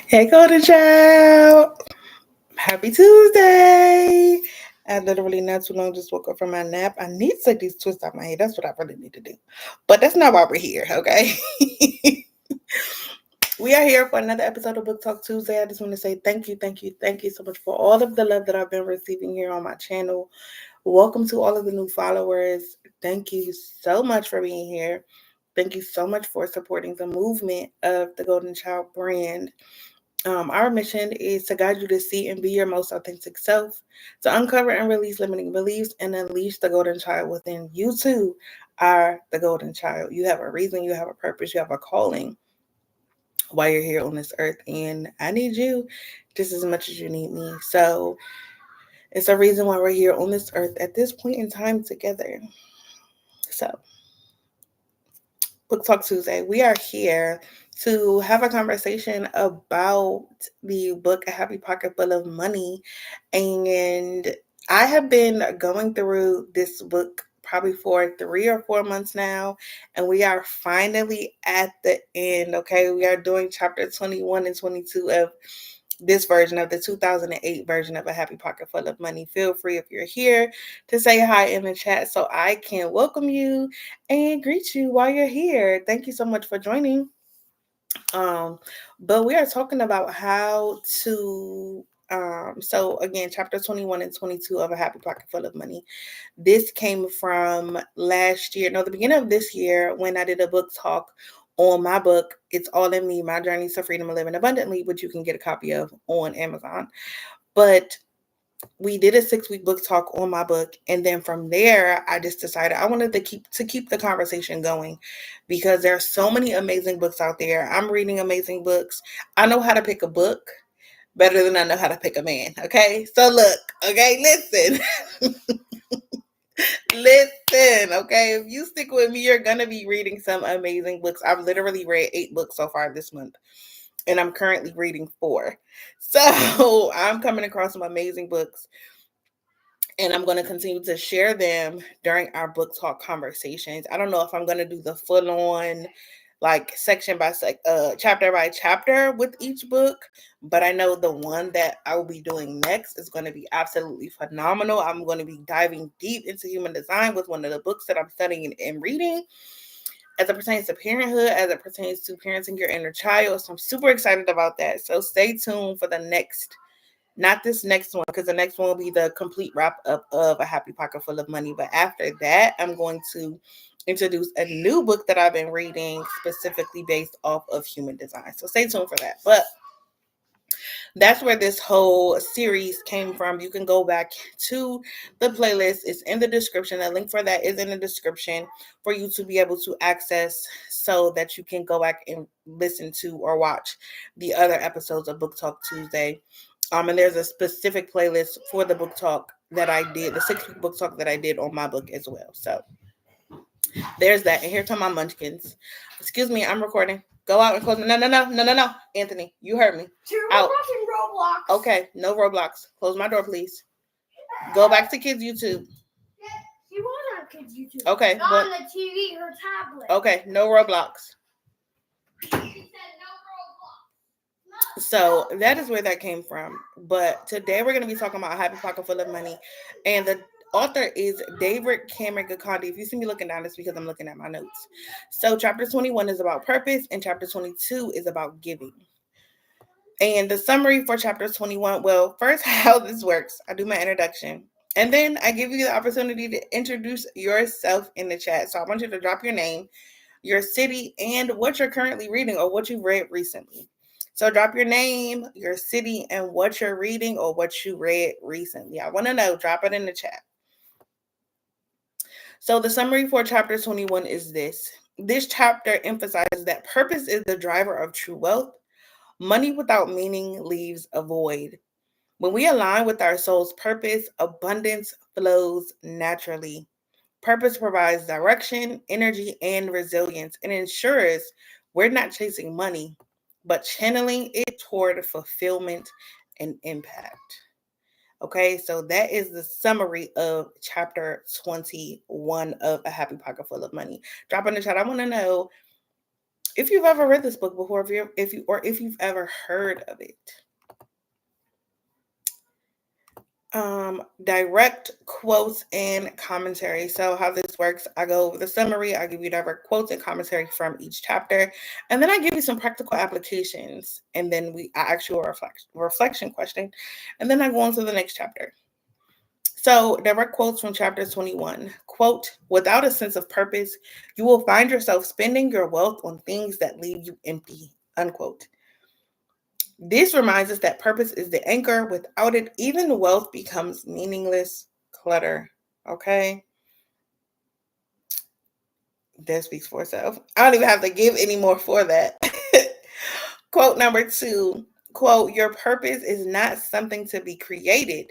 Hey, Golden Child. Happy Tuesday. I literally not too long just woke up from my nap. I need to take these twists out my head. That's what I really need to do. But that's not why we're here, okay? We are here for another episode of Book Talk Tuesday. I just want to say thank you so much for all of the love that I've been receiving here on my channel. Welcome to all of the new followers. Thank you so much for being here. Thank you so much for supporting the movement of the Golden Child brand. Our mission is to guide you to see and be your most authentic self, to uncover and release limiting beliefs, and unleash the golden child within you. Too are the golden child. You have a reason, you have a purpose, you have a calling while you're here on this earth, and I need you just as much as you need me. So it's a reason why we're here on this earth at this point in time together. So Book Talk Tuesday, we are here to have a conversation about the book A Happy Pocket Full of Money. And I have been going through this book probably for 3 or 4 months now, and we are finally at the end. Okay, we are doing chapter 21 and 22 of this version of the 2008 version of A Happy Pocket Full of Money. Feel free, if you're here, to say hi in the chat so I can welcome you and greet you while you're here. Thank you so much for joining. But we are talking about how to so again, chapter 21 and 22 of A Happy Pocket Full of Money. This came from last year, no, the beginning of this year, when I did a book talk on my book, It's All in Me, My Journey to Freedom and Living Abundantly, which you can get a copy of on Amazon. But we did a 6-week book talk on my book, and then from there I just decided I wanted to keep the conversation going, because there are so many amazing books out there. I'm reading amazing books. I know how to pick a book better than I know how to pick a man. Okay, so look, okay, listen. Listen, okay, if you stick with me, you're gonna be reading some amazing books. I've literally read 8 books so far this month, and I'm currently reading 4. So I'm coming across some amazing books, and I'm going to continue to share them during our book talk conversations. I don't know if I'm going to do the full on like chapter by chapter with each book, but I know the one that I will be doing next is going to be absolutely phenomenal. I'm going to be diving deep into human design with one of the books that I'm studying and reading as it pertains to parenthood, as it pertains to parenting your inner child. So I'm super excited about that. So stay tuned for the next, not this next one, because the next one will be the complete wrap up of A Happy Pocket Full of Money. But after that, I'm going to introduce a new book that I've been reading specifically based off of human design. So stay tuned for that. But that's where this whole series came from. You can go back to the playlist. It's in the description. The link for that is in the description for you to be able to access, so that you can go back and listen to or watch the other episodes of Book Talk Tuesday. And there's a specific playlist for the book talk that I did, the 6-week book talk that I did on my book as well. So there's that. And here come my munchkins. Excuse me, I'm recording. Go out and close. No. Anthony, you heard me. Out. Roblox. Okay, no Roblox. Close my door, please. Go back to kids' YouTube. She was on kids' YouTube. Okay. Not on the TV or tablet. Okay, no Roblox. She said no Roblox. So that is where that came from. But today we're going to be talking about A Happy Pocket Full of Money. And the author is David Cameron Gikandi. If you see me looking down, it's because I'm looking at my notes. So chapter 21 is about purpose, and chapter 22 is about giving. And the summary for chapter 21, well, first, how this works. I do my introduction, and then I give you the opportunity to introduce yourself in the chat. So I want you to drop your name, your city, and what you're currently reading or what you've read recently. So drop your name, your city, and what you're reading or what you read recently. I want to know. Drop it in the chat. So the summary for chapter 21 is this. This chapter emphasizes that purpose is the driver of true wealth. Money without meaning leaves a void. When we align with our soul's purpose, abundance flows naturally. Purpose provides direction, energy, and resilience, and ensures we're not chasing money, but channeling it toward fulfillment and impact. Okay, so that is the summary of chapter 21 of A Happy Pocket Full of Money. Drop in the chat. I want to know If you've ever read this book before, if you've ever heard of it. Direct quotes and commentary. So how this works, I go over the summary, I give you direct quotes and commentary from each chapter, and then I give you some practical applications, and then I ask you a reflection question, and then I go on to the next chapter. So direct quotes from chapter 21. Quote, without a sense of purpose, you will find yourself spending your wealth on things that leave you empty. Unquote. This reminds us that purpose is the anchor. Without it, even wealth becomes meaningless clutter. Okay? That speaks for itself. I don't even have to give any more for that. Quote number 2. Quote, your purpose is not something to be created.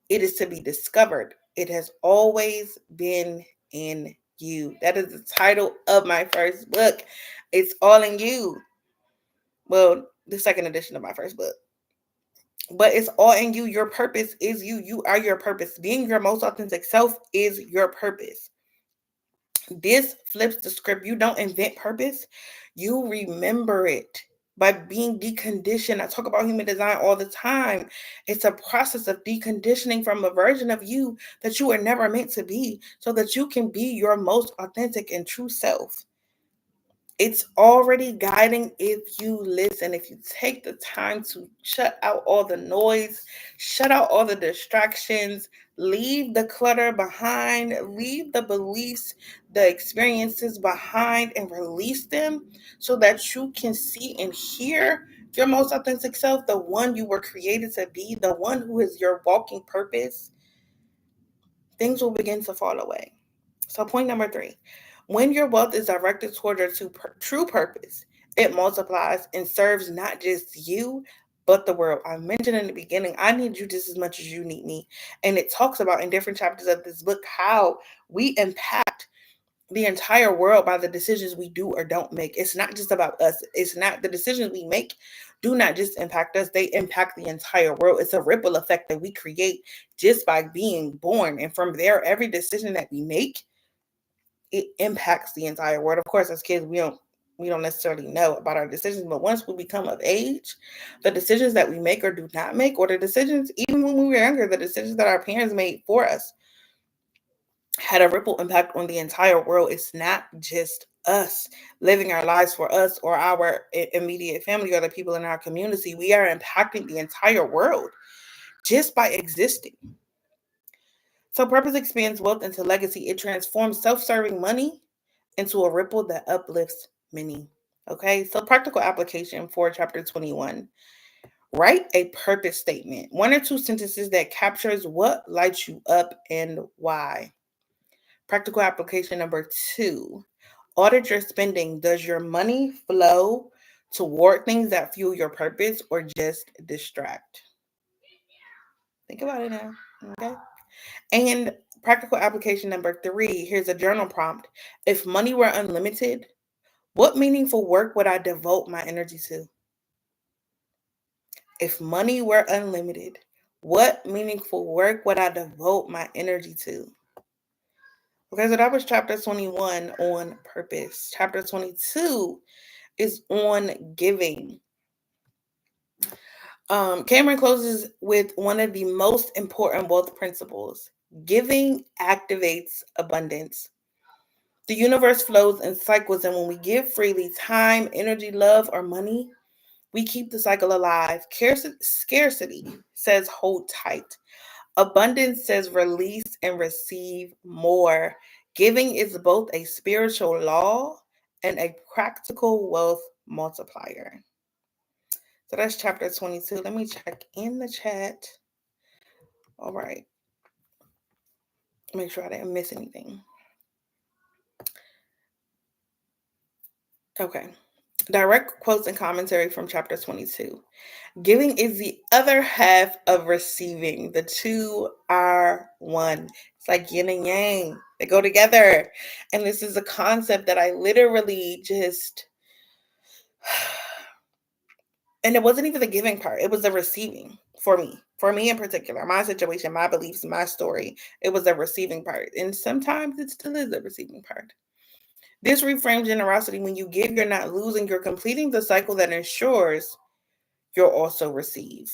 It is to be discovered. It has always been in you. That is the title of my first book. It's all in you. Well, the second edition of my first book. But it's all in you. Your purpose is you. You are your purpose. Being your most authentic self is your purpose. This flips the script. You don't invent purpose. You remember it by being deconditioned. I talk about human design all the time. It's a process of deconditioning from a version of you that you were never meant to be so that you can be your most authentic and true self. It's already guiding if you listen, if you take the time to shut out all the noise, shut out all the distractions, leave the clutter behind, leave the beliefs, the experiences behind, and release them so that you can see and hear your most authentic self, the one you were created to be, the one who is your walking purpose. Things will begin to fall away. So, point number 3, when your wealth is directed toward your true purpose, it multiplies and serves not just you, but the world. I mentioned in the beginning, I need you just as much as you need me. And it talks about in different chapters of this book how we impact the entire world by the decisions we do or don't make. It's not just about us. It's not the decisions we make do not just impact us, they impact the entire world. It's a ripple effect that we create just by being born. And from there, every decision that we make, it impacts the entire world. Of course, as kids, we don't necessarily know about our decisions, but once we become of age, the decisions that we make or do not make, or the decisions, even when we were younger, the decisions that our parents made for us, had a ripple impact on the entire world. It's not just us living our lives for us or our immediate family or the people in our community. We are impacting the entire world just by existing. So purpose expands wealth into legacy. It transforms self-serving money into a ripple that uplifts many. Okay, so practical application for chapter 21. Write a purpose statement, 1 or 2 sentences that captures what lights you up and why. Practical application number 2. Audit your spending. Does your money flow toward things that fuel your purpose or just distract? Think about it now. Okay. And practical application number 3. Here's a journal prompt. If money were unlimited, what meaningful work would I devote my energy to? If money were unlimited, what meaningful work would I devote my energy to? Okay, so that was chapter 21 on purpose. Chapter 22 is on giving. Cameron closes with one of the most important wealth principles. Giving activates abundance. The universe flows in cycles, and when we give freely time, energy, love, or money, we keep the cycle alive. Scarcity says hold tight. Abundance says release and receive more. Giving is both a spiritual law and a practical wealth multiplier. So that's chapter 22. Let me check in the chat. All right. Make sure I didn't miss anything. Okay. Direct quotes and commentary from chapter 22. Giving is the other half of receiving. The two are one. It's like yin and yang. They go together. And this is a concept that I literally just, and it wasn't even the giving part. It was the receiving for me. For me in particular, my situation, my beliefs, my story. It was the receiving part. And sometimes it still is the receiving part. This reframes generosity. When you give, you're not losing, you're completing the cycle that ensures you'll also receive.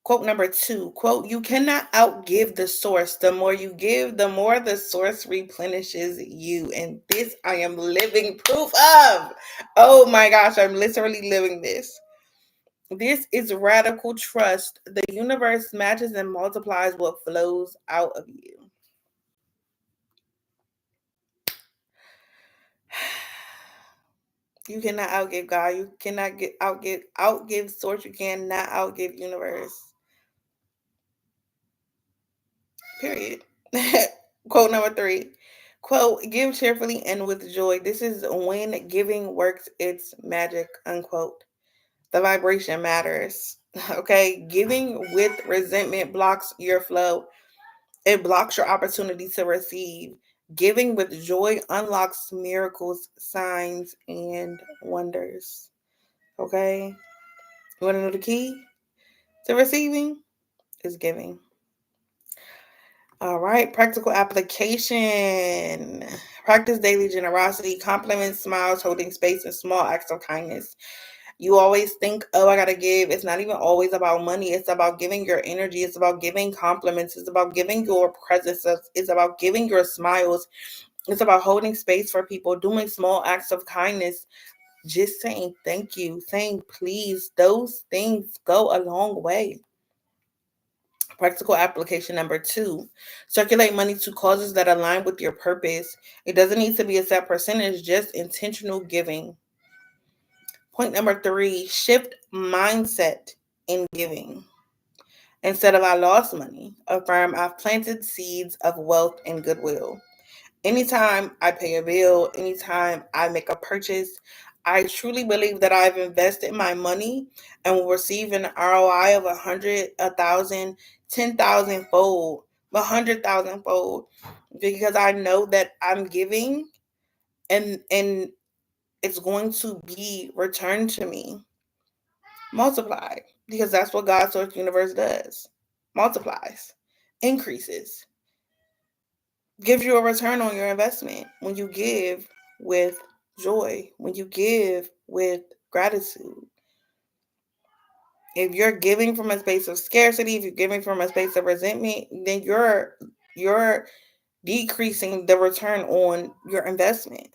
Quote number 2, quote, you cannot outgive the source. The more you give, the more the source replenishes you. And this I am living proof of. Oh my gosh, I'm literally living this. This is radical trust. The universe matches and multiplies what flows out of you. You cannot outgive God. You cannot outgive source. You cannot outgive universe. Period. Quote number 3. Quote, give cheerfully and with joy. This is when giving works its magic, unquote. The vibration matters. Okay. Giving with resentment blocks your flow. It blocks your opportunity to receive. Giving with joy unlocks miracles, signs, and wonders. Okay. You want to know the key to receiving? Is giving. All right, practical application. Practice daily generosity, compliments, smiles, holding space, and small acts of kindness. You always think, oh, I got to give. It's not even always about money. It's about giving your energy. It's about giving compliments. It's about giving your presence. It's about giving your smiles. It's about holding space for people, doing small acts of kindness, just saying thank you, saying please. Those things go a long way. Practical application number 2, circulate money to causes that align with your purpose. It doesn't need to be a set percentage, just intentional giving. Point number 3, shift mindset in giving. Instead of I lost money, affirm I've planted seeds of wealth and goodwill. Anytime I pay a bill, anytime I make a purchase, I truly believe that I've invested my money and will receive an ROI of 100, 1,000, 10,000 fold, 100,000 fold, because I know that I'm giving and it's going to be returned to me multiplied, because that's what God's source universe does. Multiplies, increases, gives you a return on your investment when you give with joy, when you give with gratitude. If you're giving from a space of scarcity, if you're giving from a space of resentment, then you're decreasing the return on your investment.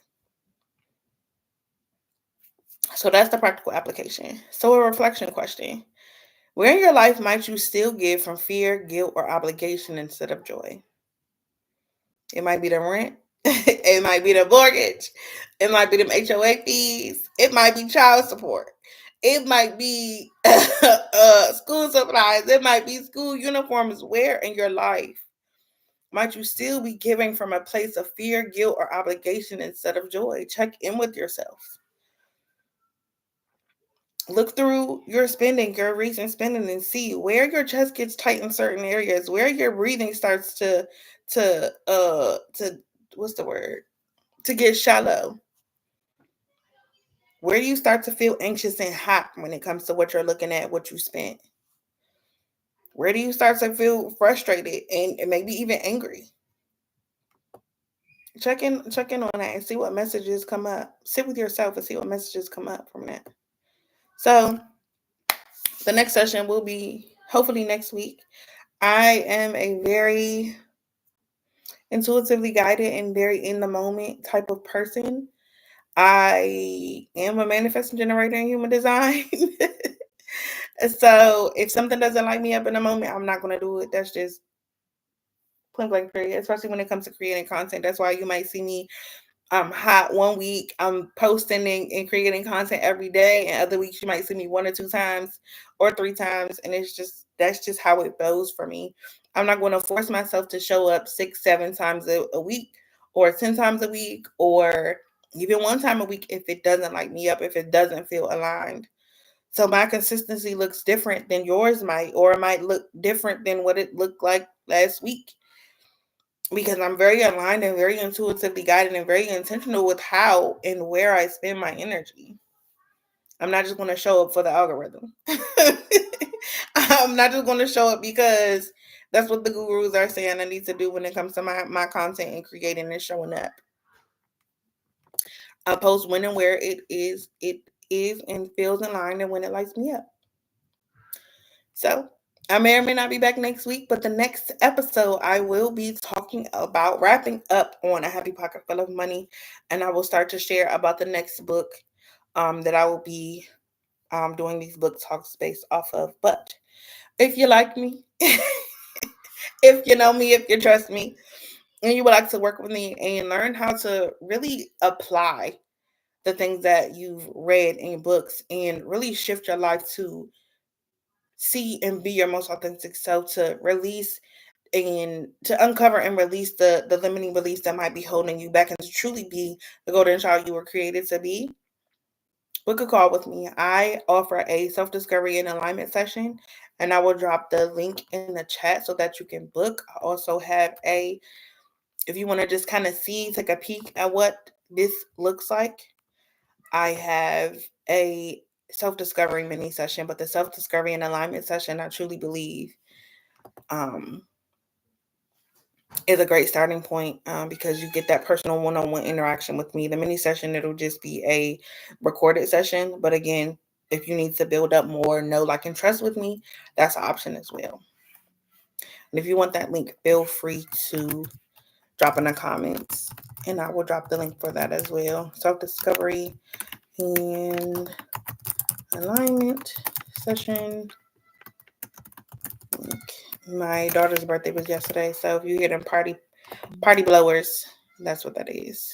So that's the practical application. So a reflection question. Where in your life might you still give from fear, guilt, or obligation instead of joy? It might be the rent. It might be the mortgage. It might be them HOA fees. It might be child support. It might be school supplies. It might be school uniforms. Where in your life might you still be giving from a place of fear, guilt, or obligation instead of joy? Check in with yourself. Look through your spending, your recent spending, and see where your chest gets tight in certain areas, where your breathing starts to what's the word? To get shallow. Where do you start to feel anxious and hot when it comes to what you're looking at, what you spent? Where do you start to feel frustrated and maybe even angry? Check in on that and see what messages come up. Sit with yourself and see what messages come up from that. So the next session will be hopefully next week. I am a very intuitively guided and very in the moment type of person. I am a manifesting generator in human design. So if something doesn't light me up in a moment, I'm not going to do it. That's just point blank period, especially when it comes to creating content. That's why you might see me hot one week. I'm posting and creating content every day, and other weeks you might see me 1 or 2 times or 3 times, and that's just how it goes for me. I'm not going to force myself to show up 6, 7 times a week or 10 times a week or even 1 time a week if it doesn't light me up, if it doesn't feel aligned. So my consistency looks different than yours might, or it might look different than what it looked like last week, because I'm very aligned and very intuitively guided and very intentional with how and where I spend my energy. I'm not just going to show up for the algorithm. I'm not just going to show up because that's what the gurus are saying I need to do when it comes to my content and creating and showing up. I post when and where it is and feels in line and when it lights me up. So I may or may not be back next week, but the next episode I will be talking about wrapping up on A Happy Pocket Full of Money, and I will start to share about the next book that I will be doing these book talks based off of. But if you like me, if you know me, if you trust me, and you would like to work with me and learn how to really apply the things that you've read in books and really shift your life to see and be your most authentic self, to release and to uncover and release the limiting beliefs that might be holding you back and to truly be the golden child you were created to be, book a call with me. I offer a self-discovery and alignment session, and I will drop the link in the chat so that you can book. I also have a, if you want to just kind of see, take a peek at what this looks like, I have a self-discovery mini session. But the self-discovery and alignment session, I truly believe, um, is a great starting point, because you get that personal one-on-one interaction with me. The mini session, it'll just be a recorded session. But again, if you need to build up more know, like, and trust with me, that's an option as well. And if you want that link, feel free to drop in the comments and I will drop the link for that as well. Self-discovery and alignment session. My daughter's birthday was yesterday, so if you hear them party blowers, that's what that is.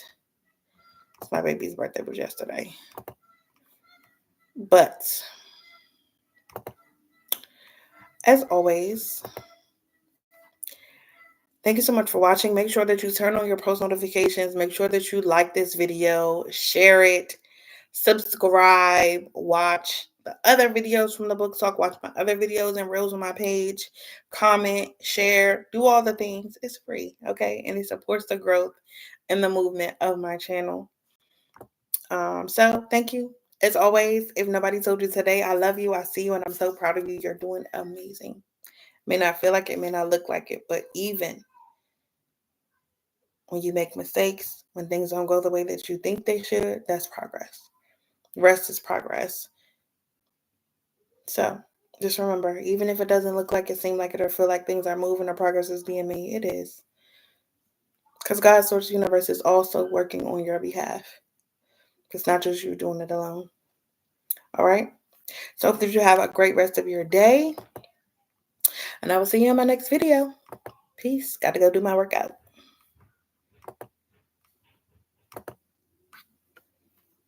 My baby's birthday was yesterday. But as always, thank you so much for watching. Make sure that you turn on your post notifications. Make sure that you like this video, share it, subscribe, watch the other videos from the book talk, watch my other videos and reels on my page, comment, share, do all the things. It's free, okay? And it supports the growth and the movement of my channel. So thank you. As always, if nobody told you today, I love you, I see you, and I'm so proud of you. You're doing amazing. May not feel like it, may not look like it, but even when you make mistakes, when things don't go the way that you think they should, that's progress. Rest is progress. So just remember, even if it doesn't look like it, seem like it, or feel like things are moving or progress is being made, it is. Because God's source universe is also working on your behalf. It's not just you doing it alone. All right? So hope that you have a great rest of your day. And I will see you in my next video. Peace. Got to go do my workout.